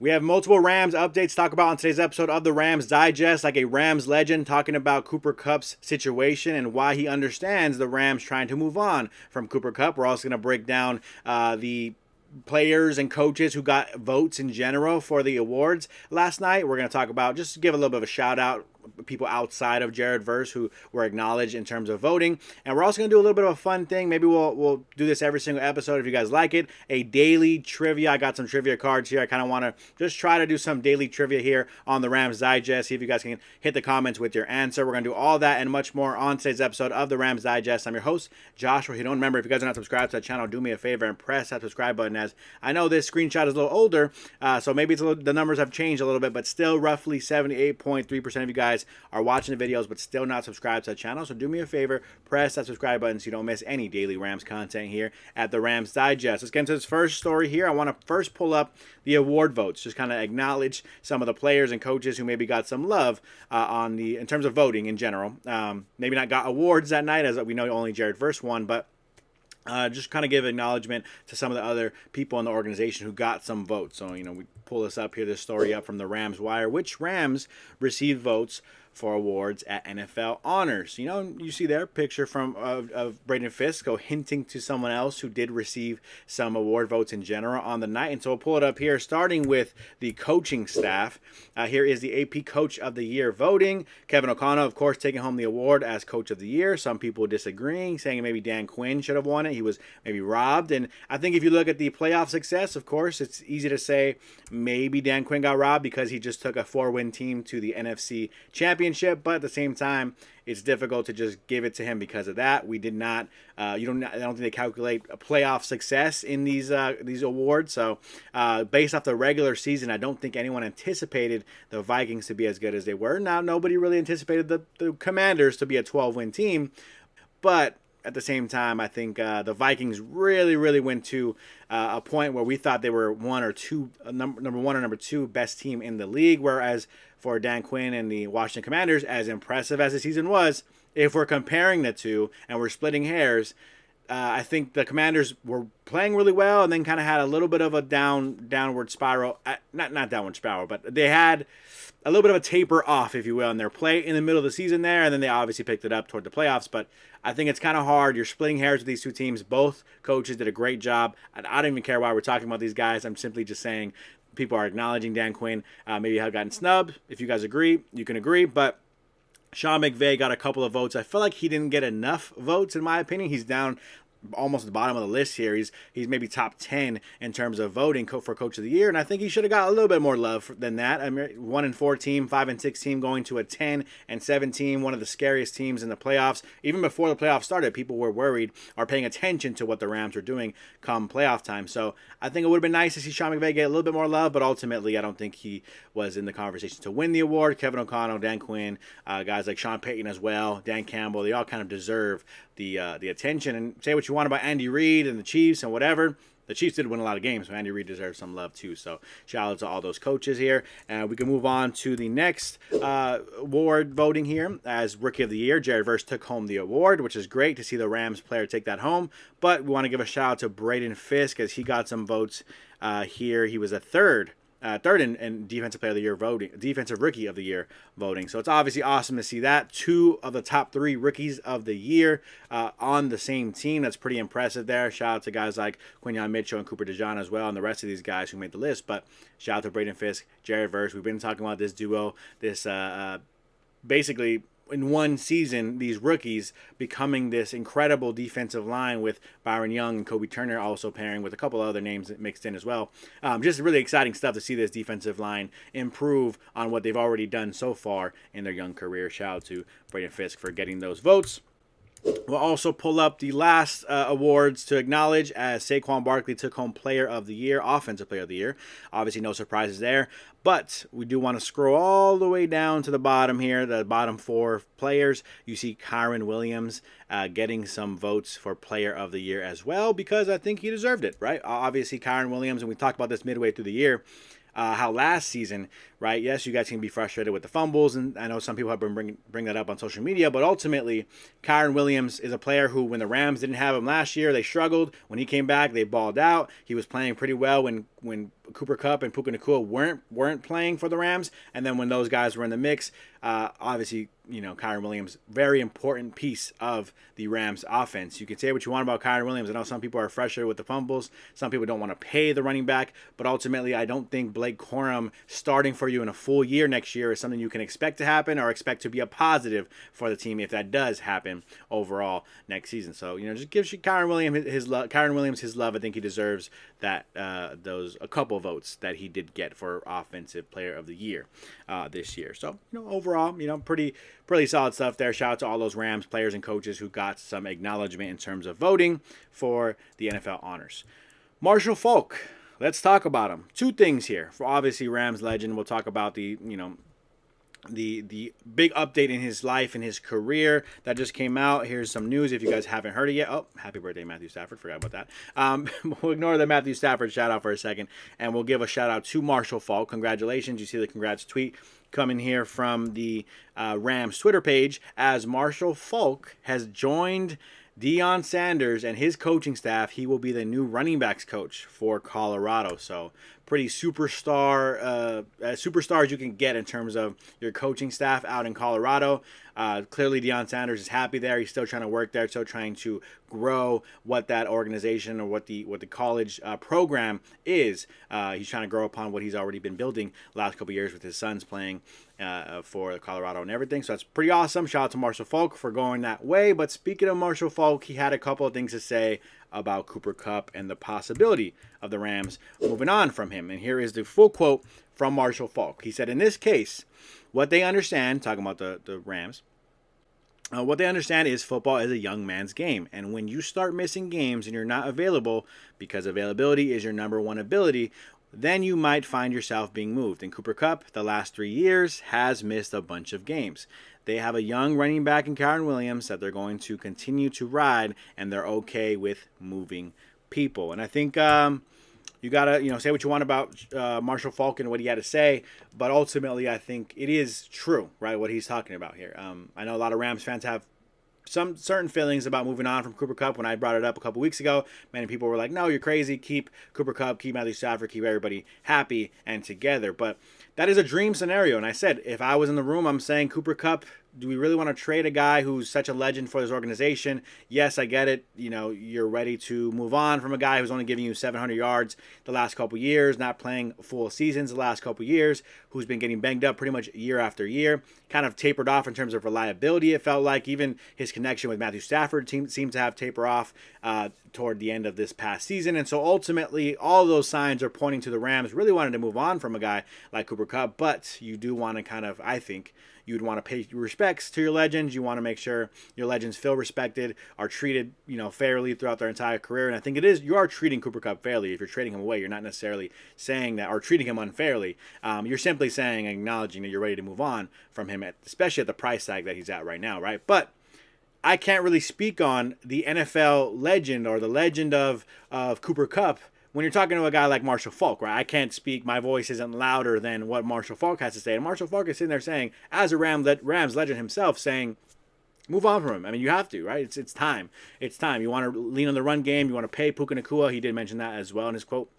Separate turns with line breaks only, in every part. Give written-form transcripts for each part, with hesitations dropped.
We have multiple Rams updates to talk about on today's episode of the Rams Digest, like a Rams legend talking about Cooper Kupp's situation and why he understands the Rams trying to move on from Cooper Kupp. We're also going to break down the players and coaches who got votes in general for the awards last night. We're going to talk about, just give a little bit of a shout out, people outside of Jared Verse who were acknowledged in terms of voting. And we're also going to do a little bit of a fun thing. Maybe we'll do this every single episode if you guys like it. A daily trivia. I got some trivia cards here. I kind of want to just try to do some daily trivia here on the Rams Digest. See if you guys can hit the comments with your answer. We're going to do all that and much more on today's episode of the Rams Digest. I'm your host, Joshua. If you don't remember, if you guys are not subscribed to the channel, do me a favor and press that subscribe button, as I know this screenshot is a little older, so maybe the numbers have changed a little bit, but still roughly 78.3% of you guys are watching the videos but still not subscribed to the channel. So do me a favor, press that subscribe button so you don't miss any daily Rams content here at the Rams Digest. Let's get into this first story here. I want to first pull up the award votes, just kind of acknowledge some of the players and coaches who maybe got some love in terms of voting in general. Maybe not got awards that night, as we know only Jared Verse won, but just kind of give acknowledgement to some of the other people in the organization who got some votes. So, we pull this up here, this story up from the Rams Wire. Which Rams received votes for awards at NFL Honors? You see there a picture of Braden Fisk hinting to someone else who did receive some award votes in general on the night. And so we'll pull it up here, starting with the coaching staff. Here is the AP Coach of the Year voting. Kevin O'Connell, of course, taking home the award as Coach of the Year. Some people disagreeing, saying maybe Dan Quinn should have won it. He was maybe robbed. And I think if you look at the playoff success, of course, it's easy to say maybe Dan Quinn got robbed because he just took a 4-win team to the NFC Championship. But at the same time, it's difficult to just give it to him because of that. We did not. I don't think they calculate a playoff success in these awards. So based off the regular season, I don't think anyone anticipated the Vikings to be as good as they were. Now, nobody really anticipated the Commanders to be a 12-win team, but at the same time, I think the Vikings really, really went to a point where we thought they were number one or number two best team in the league. Whereas for Dan Quinn and the Washington Commanders, as impressive as the season was, if we're comparing the two and we're splitting hairs, I think the Commanders were playing really well and then kind of had a little bit of a downward spiral. Not downward spiral, but they had a little bit of a taper off, if you will, in their play in the middle of the season there, and then they obviously picked it up toward the playoffs. But I think it's kind of hard. You're splitting hairs with these two teams. Both coaches did a great job. I don't even care why we're talking about these guys. I'm simply just saying people are acknowledging Dan Quinn. Maybe have gotten snubbed. If you guys agree, you can agree. But Sean McVay got a couple of votes. I feel like he didn't get enough votes, in my opinion. He's down almost at the bottom of the list here. He's maybe top 10 in terms of voting for Coach of the Year, and I think he should have got a little bit more love than that. I mean, 1-4 team, 5-6 team, going to a 10-7 team, one of the scariest teams in the playoffs. Even before the playoffs started, people were worried or paying attention to what the Rams were doing come playoff time. So I think it would have been nice to see Sean McVay get a little bit more love, but ultimately I don't think he was in the conversation to win the award. Kevin O'Connell, Dan Quinn, guys like Sean Payton as well, Dan Campbell, they all kind of deserve the attention. And say what you want about Andy Reid and the Chiefs and whatever, the Chiefs did win a lot of games, so Andy Reid deserves some love too. So shout out to all those coaches here. And we can move on to the next award voting here. As Rookie of the Year, Jared Verse took home the award, which is great to see the Rams player take that home. But we want to give a shout out to Braden Fisk, as he got some votes here. He was a third in defensive player of the year voting, defensive rookie of the year voting. So it's obviously awesome to see that. 2 of the top 3 rookies of the year on the same team. That's pretty impressive there. Shout out to guys like Quinyon Mitchell and Cooper DeJean as well, and the rest of these guys who made the list. But shout out to Braden Fisk, Jared Verse. We've been talking about this duo, this basically in one season, these rookies becoming this incredible defensive line with Byron Young and Kobe Turner also pairing with a couple other names mixed in as well. Just really exciting stuff to see this defensive line improve on what they've already done so far in their young career. Shout out to Braden Fisk for getting those votes. We'll also pull up the last awards to acknowledge, as Saquon Barkley took home Player of the Year, Offensive Player of the Year. Obviously, no surprises there. But we do want to scroll all the way down to the bottom here, the bottom 4 players. You see Kyren Williams getting some votes for Player of the Year as well, because I think he deserved it, right? Obviously, Kyren Williams, and we talked about this midway through the year, how last season, right? Yes, you guys can be frustrated with the fumbles, and I know some people have been bring that up on social media, but ultimately, Kyren Williams is a player who, when the Rams didn't have him last year, they struggled. When he came back, they balled out. He was playing pretty well when Cooper Kupp and Puka Nacua weren't playing for the Rams, and then when those guys were in the mix, obviously, Kyren Williams, very important piece of the Rams offense. You can say what you want about Kyren Williams. I know some people are frustrated with the fumbles. Some people don't want to pay the running back, but ultimately, I don't think Blake Corum starting for you in a full year next year is something you can expect to happen or expect to be a positive for the team if that does happen overall next season. So, just give Kyren Williams his love. I think he deserves that a couple votes that he did get for Offensive Player of the Year this year. So, overall, pretty solid stuff there. Shout out to all those Rams players and coaches who got some acknowledgement in terms of voting for the NFL honors. Marshall Faulk, let's talk about him. Two things here. For obviously Rams legend, we'll talk about the big update in his life and his career that just came out. Here's some news if you guys haven't heard it yet. Oh, happy birthday, Matthew Stafford. Forgot about that. We'll ignore the Matthew Stafford shout out for a second, and we'll give a shout out to Marshall Faulk. Congratulations. You see the congrats tweet coming here from the Rams Twitter page, as Marshall Faulk has joined Deion Sanders and his coaching staff. He will be the new running backs coach for Colorado. So pretty superstar as you can get in terms of your coaching staff out in Colorado. Clearly Deion Sanders is happy there. He's still trying to work there, still trying to grow what that organization or what the college program is. He's trying to grow upon what he's already been building the last couple of years with his sons playing for Colorado and everything. So that's pretty awesome. Shout out to Marshall Faulk for going that way. But speaking of Marshall Faulk, he had a couple of things to say about Cooper Kupp and the possibility of the Rams moving on from him. And here is the full quote from Marshall Faulk. He said, in this case, what they understand, talking about the Rams, what they understand is football is a young man's game. And when you start missing games and you're not available because availability is your number one ability, then you might find yourself being moved. And Cooper Kupp, the last 3 years, has missed a bunch of games. They have a young running back in Kyren Williams that they're going to continue to ride, and they're okay with moving people. And I think you got to say what you want about Marshall Faulk and what he had to say, but ultimately I think it is true, right, what he's talking about here. I know a lot of Rams fans have some certain feelings about moving on from Cooper Kupp. When I brought it up a couple weeks ago, many people were like, no, you're crazy. Keep Cooper Kupp, keep Matthew Stafford, keep everybody happy and together. But that is a dream scenario. And I said, if I was in the room, I'm saying Cooper Kupp, do we really want to trade a guy who's such a legend for this organization? Yes, I get it. You're ready to move on from a guy who's only giving you 700 yards the last couple years, not playing full seasons the last couple years, who's been getting banged up pretty much year after year, kind of tapered off in terms of reliability. It felt like even his connection with Matthew Stafford seemed to have taper off toward the end of this past season. And so ultimately, all those signs are pointing to the Rams really wanting to move on from a guy like Cooper Kupp. But you do want to kind of, I think, you'd want to pay respects to your legends. You want to make sure your legends feel respected, are treated, fairly throughout their entire career. And I think you are treating Cooper Kupp fairly. If you're trading him away, you're not necessarily saying that or treating him unfairly. You're simply saying, acknowledging that you're ready to move on from him, especially at the price tag that he's at right now, right? But I can't really speak on the NFL legend or the legend of Cooper Kupp when you're talking to a guy like Marshall Faulk, right? I can't speak. My voice isn't louder than what Marshall Faulk has to say. And Marshall Faulk is sitting there saying, as a Rams legend himself, saying, move on from him. I mean, you have to, right? It's time. It's time. You want to lean on the run game. You want to pay Puka Nacua. He did mention that as well in his quote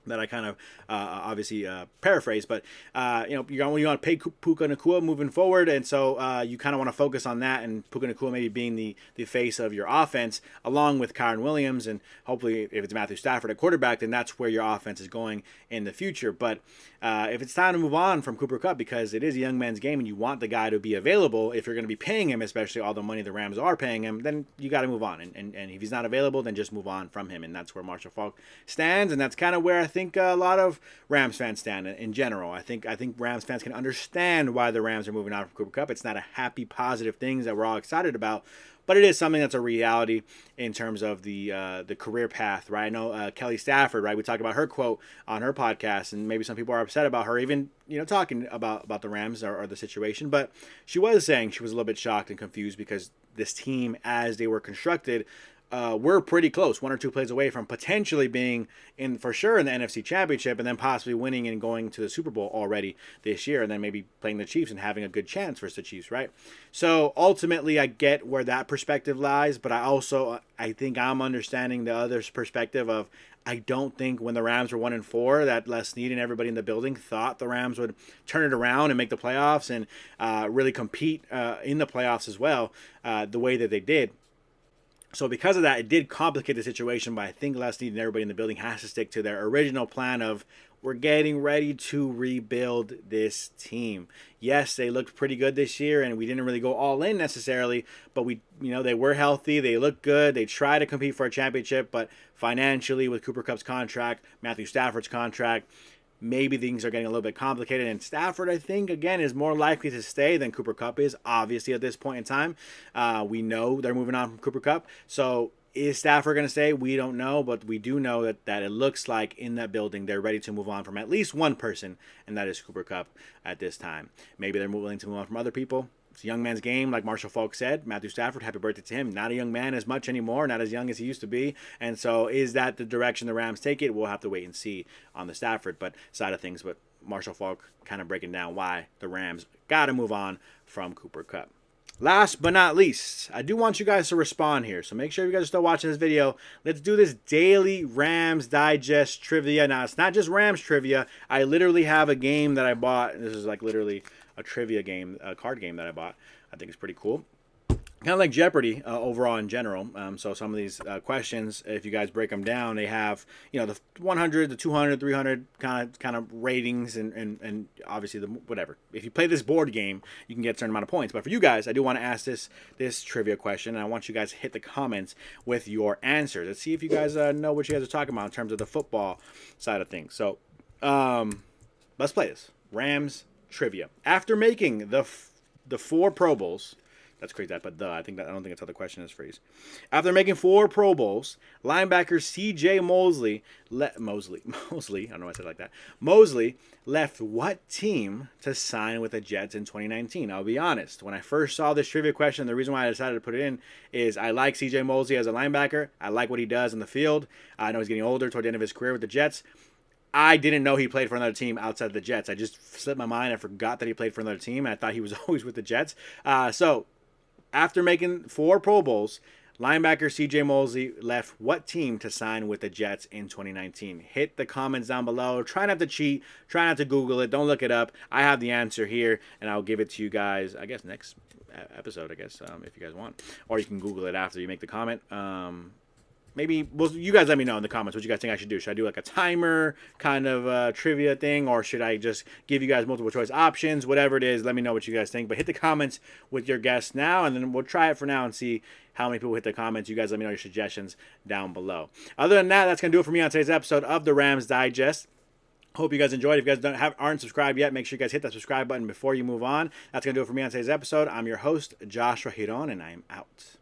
that I kind of obviously paraphrase, but you want to pay Puka Nacua moving forward, and so you kind of want to focus on that, and Puka Nacua maybe being the face of your offense, along with Kyren Williams, and hopefully if it's Matthew Stafford at quarterback, then that's where your offense is going in the future. But if it's time to move on from Cooper Kupp, because it is a young man's game, and you want the guy to be available, if you're going to be paying him, especially all the money the Rams are paying him, then you got to move on, and if he's not available, then just move on from him, and that's where Marshall Faulk stands, and that's kind of where I think a lot of Rams fans stand in general. I think Rams fans can understand why the Rams are moving on from Cooper Kupp. It's not a happy, positive thing that we're all excited about, but it is something that's a reality in terms of the career path, right? I know Kelly Stafford, right? We talked about her quote on her podcast, and maybe some people are upset about her even talking about the Rams or the situation, but she was saying she was a little bit shocked and confused because this team, as they were constructed, we're pretty close, 1 or 2 plays away from potentially being for sure in the NFC Championship, and then possibly winning and going to the Super Bowl already this year, and then maybe playing the Chiefs and having a good chance versus the Chiefs, right? So ultimately, I get where that perspective lies, but I think I'm understanding the other's perspective of, I don't think when the Rams were 1-4 that Les Snead and everybody in the building thought the Rams would turn it around and make the playoffs and really compete in the playoffs as well the way that they did. So because of that, it did complicate the situation, but I think Les Snead and everybody in the building has to stick to their original plan of we're getting ready to rebuild this team. Yes, they looked pretty good this year, and we didn't really go all in necessarily, but they were healthy, they looked good, they tried to compete for a championship, but financially with Cooper Kupp's contract, Matthew Stafford's contract, maybe things are getting a little bit complicated. And Stafford, I think, again, is more likely to stay than Cooper Kupp is, obviously, at this point in time. We know they're moving on from Cooper Kupp. So is Stafford going to stay? We don't know, but we do know that it looks like in that building they're ready to move on from at least one person, and that is Cooper Kupp at this time. Maybe they're willing to move on from other people. It's a young man's game, like Marshall Faulk said. Matthew Stafford, happy birthday to him. Not a young man as much anymore, not as young as he used to be. And so is that the direction the Rams take it? We'll have to wait and see on the Stafford side of things. But Marshall Faulk kind of breaking down why the Rams got to move on from Cooper Kupp. Last but not least, I do want you guys to respond here. So make sure you guys are still watching this video. Let's do this daily Rams Digest trivia. Now, it's not just Rams trivia. I literally have a game that I bought. This is like literally a trivia game, a card game that I bought. I think it's pretty cool. Kind of like Jeopardy overall in general. So some of these questions, if you guys break them down, they have the 100, the 200, 300 kind of ratings and obviously the whatever. If you play this board game, you can get a certain amount of points. But for you guys, I do want to ask this trivia question, and I want you guys to hit the comments with your answers. Let's see if you guys know what you guys are talking about in terms of the football side of things. So let's play this Rams trivia. After making the 4 Pro Bowls. That's crazy, but I don't think that's how the question is phrased. After making 4 Pro Bowls, linebacker C.J. Mosley, I don't know why I said it like that. Mosley left what team to sign with the Jets in 2019? I'll be honest. When I first saw this trivia question, the reason why I decided to put it in is I like C.J. Mosley as a linebacker. I like what he does in the field. I know he's getting older toward the end of his career with the Jets. I didn't know he played for another team outside of the Jets. I just slipped my mind. I forgot that he played for another team. I thought he was always with the Jets. So after making 4 Pro Bowls, linebacker C.J. Mosley left what team to sign with the Jets in 2019? Hit the comments down below. Try not to cheat. Try not to Google it. Don't look it up. I have the answer here, and I'll give it to you guys, I guess, next episode, if you guys want. Or you can Google it after you make the comment. Maybe, well, you guys let me know in the comments what you guys think I should do. Should I do like a timer kind of trivia thing, or should I just give you guys multiple choice options? Whatever it is, let me know what you guys think. But hit the comments with your guess now, and then we'll try it for now and see how many people hit the comments. You guys let me know your suggestions down below. Other than that, that's going to do it for me on today's episode of the Rams Digest. Hope you guys enjoyed. If you guys aren't subscribed yet, make sure you guys hit that subscribe button before you move on. That's going to do it for me on today's episode. I'm your host, Joshua Giron, and I'm out.